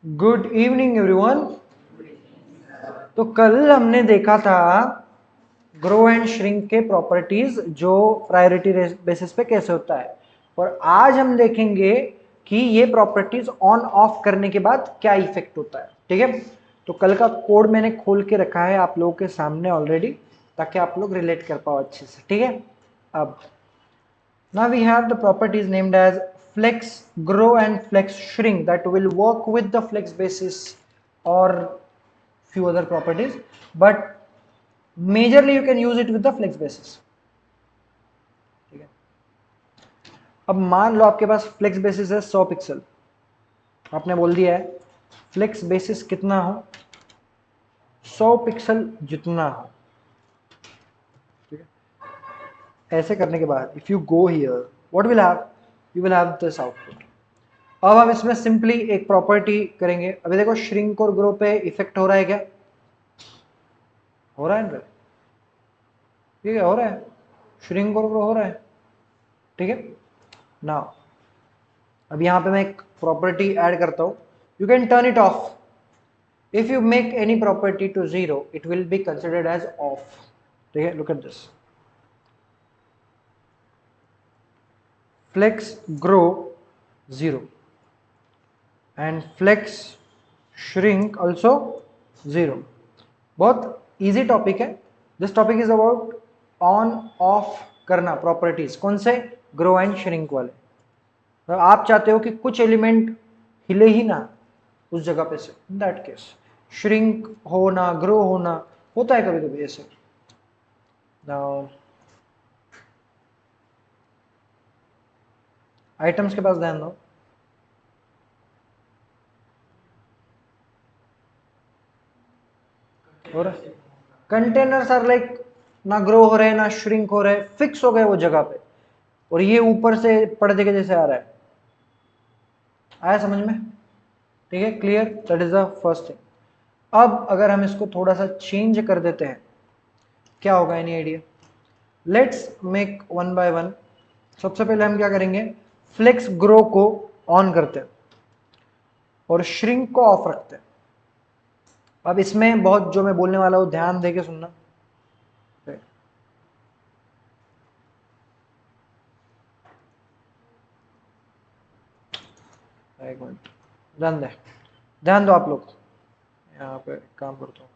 Good evening everyone. तो कल हमने देखा था ग्रो एंड श्रिंक के प्रॉपर्टीज जो प्रायोरिटी बेसिस पे कैसे होता है, और आज हम देखेंगे कि ये प्रॉपर्टीज ऑन ऑफ करने के बाद क्या इफेक्ट होता है। ठीक है, तो कल का कोड मैंने खोल के रखा है आप लोगों के सामने ऑलरेडी, ताकि आप लोग रिलेट कर पाओ अच्छे से। ठीक है, अब now we have the properties named as flex grow and flex shrink that will work with the flex basis or few other properties, but majorly you can use it with the flex basis. ठीक है, अब मान लो आपके पास flex basis है 100 pixel. आपने बोल दिया है फ्लेक्स बेसिस कितना हो, 100 पिक्सल जितना हो। ठीक है, ऐसे करने के बाद if you go here what will have, you will have this output. अब हम इसमें सिंपली एक प्रॉपर्टी करेंगे। अभी देखो श्रिंक और ग्रो पे इफेक्ट हो रहा है क्या? हो रहा है ना? ठीक है, हो रहा है, श्रिंक और ग्रो हो रहा है। ठीक है, नाउ अब यहां पे मैं एक प्रॉपर्टी ऐड करता हूं, you can turn it off. If you make any property to zero it will be considered as off. ठीक है, look at this, flex grow 0 and flex shrink also 0। बहुत इजी टॉपिक है। This topic is about on off करना properties. कौन से? Grow and shrink वाले। तो आप चाहते हो कि कुछ एलिमेंट हिले ही ना उस जगह पे से, इन दैट केस श्रिंक होना ग्रो होना होता है कभी कभी ऐसे। नाउ आइटम्स के पास ध्यान दो। हो रहा है, कंटेनर्स आर लाइक ना ग्रो हो रहे ना श्रिंक हो रहे, फिक्स हो गए वो जगह पे, और ये ऊपर से पर्दे के जैसे आ रहा है। आया समझ में? ठीक है, clear, that is the first thing. अब अगर हम इसको थोड़ा सा चेंज कर देते हैं, क्या होगा? Any idea? Let's make one by one. सबसे पहले हम क्या करेंगे, फ्लेक्स ग्रो को ऑन करते हैं और श्रिंक को ऑफ रखते हैं। अब इसमें बहुत जो मैं बोलने वाला हूं ध्यान देके सुनना। एक मिनट, ध्यान दो आप लोग। यहाँ पे काम करता हूँ।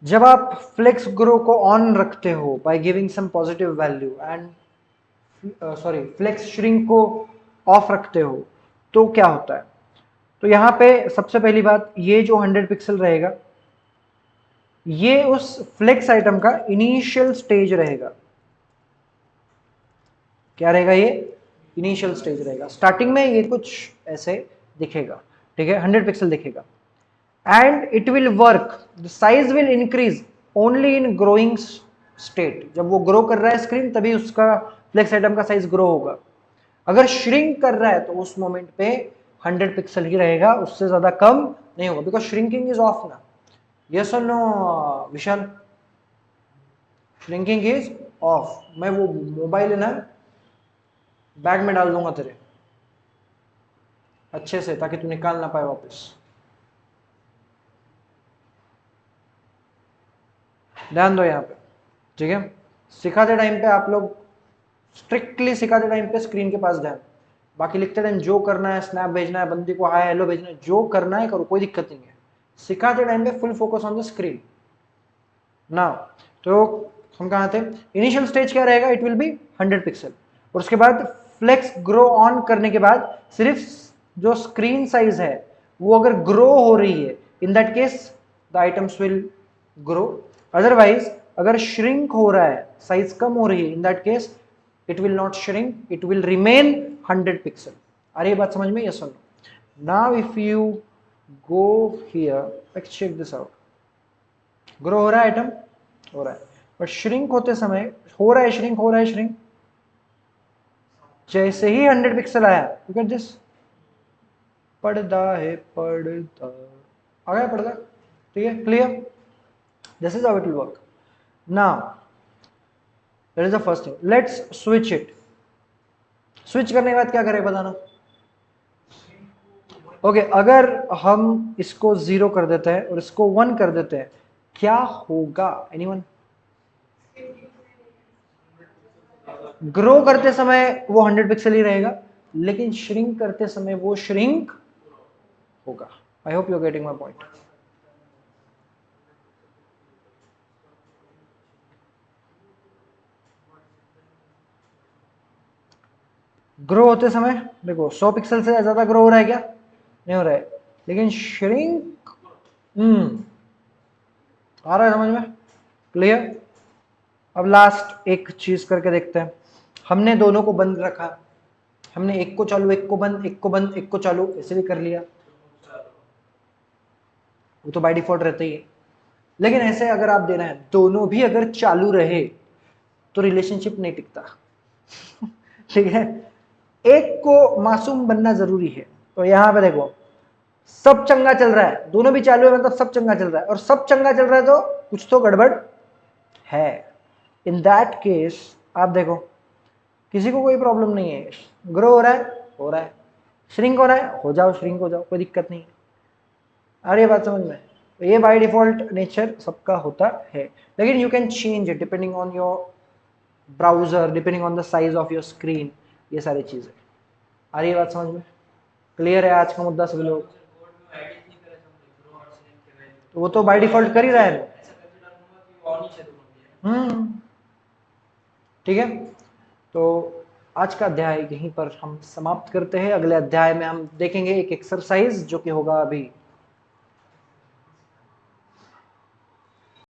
जब आप फ्लेक्स ग्रो को ऑन रखते हो by giving some positive value and sorry flex shrink को ऑफ रखते हो, तो क्या होता है? तो यहां पे सबसे पहली बात, ये जो 100 पिक्सल रहेगा ये उस फ्लेक्स आइटम का इनिशियल स्टेज रहेगा। क्या रहेगा? ये इनिशियल स्टेज रहेगा। स्टार्टिंग में ये कुछ ऐसे दिखेगा। ठीक है, 100 पिक्सल दिखेगा and it will work, the size will increase only in growing state. जब वो ग्रो कर रहा है स्क्रीन तभी उसका फ्लेक्स आइटम का साइज ग्रो होगा। अगर श्रिंक कर रहा है तो उस मोमेंट पे 100 पिक्सल ही रहेगा, उससे ज्यादा कम नहीं होगा, बिकॉज श्रिंकिंग इज ऑफ ना। यस और no Vishal? Shrinking is off. मैं वो मोबाइल है ना बैग में डाल दूंगा तेरे अच्छे से, ताकि तू निकाल ना पाए वापस। ध्यान दो यहाँ पे। ठीक है, सिखाते टाइम पे आप लोग स्ट्रिक्टली सिखाते टाइम पे स्क्रीन के पास ध्यान। बाकी लिखते टाइम जो करना है, स्नैप भेजना है, बंदी को हाय हेलो भेजना है, जो करना है करो, कोई दिक्कत नहीं है। सिखाते टाइम पे full focus on the screen ना। तो हम कहाँ थे? इनिशियल स्टेज क्या रहेगा? इट विल बी 100 पिक्सल, और उसके बाद फ्लेक्स ग्रो ऑन करने के बाद सिर्फ जो स्क्रीन साइज है वो अगर ग्रो हो रही है, in that case the items will grow. Otherwise अगर श्रिंक हो रहा है, साइज कम हो रही है, in that case it will not shrink, it will remain 100 pixel. आ रही है बात समझ में? यस और no? Now if you go here, let's check this out. Grow हो रहा है आइटम, हो रहा है, बट श्रिंक होते समय हो रहा है, श्रिंक हो रहा है, श्रिंक जैसे ही 100 पिक्सल आया, यू गेट दिस, पर्दा है पर्दा, आ गया पर्दा, ठीक है, clear, this is how it will work. Now that is the first thing, let's switch it. Switch करने के बाद क्या करें बताना। ओके, अगर हम इसको 0 कर देते हैं और इसको 1 कर देते हैं, क्या होगा एनीवन? ग्रो करते समय वो 100 पिक्सल ही रहेगा, लेकिन श्रिंक करते समय वो श्रिंक होगा। I hope you are getting my point. Grow होते समय देखो 100 पिक्सल से ज्यादा ग्रो हो रहा है क्या? नहीं हो रहा है, लेकिन श्रिंक आ रहा है समझ में? क्लियर। अब लास्ट एक चीज करके देखते हैं। हमने दोनों को बंद रखा, हमने एक को चालू एक को बंद, एक को बंद एक को चालू, ऐसे भी कर लिया, वो तो बाय डिफॉल्ट रहता ही है। लेकिन ऐसे अगर आप देना है दोनों भी अगर चालू रहे तो रिलेशनशिप नहीं टिकता। ठीक है, एक को मासूम बनना जरूरी है। तो यहां पे देखो सब चंगा चल रहा है, दोनों भी चालू है, मतलब सब चंगा चल रहा है, और सब चंगा चल रहा है तो कुछ तो गड़बड़ है। इन दैट केस आप देखो किसी को कोई प्रॉब्लम नहीं है, ग्रो हो रहा है, हो रहा है, श्रिंक हो रहा है, हो जाओ, श्रिंक हो जाओ, कोई दिक्कत नहीं। आ रही है बात समझ में? तो ये बाय डिफॉल्ट नेचर सबका होता है, लेकिन you can change it depending on your browser, depending on the size of your screen, ये सारी चीजें। आ रही है बात समझ में? क्लियर है आज का मुद्दा सभी लोग? तो वो तो बाय डिफॉल्ट कर ही रहा है। ठीक है, तो आज का अध्याय यहीं पर हम समाप्त करते हैं। अगले अध्याय में हम देखेंगे एक एक्सरसाइज जो कि होगा अभी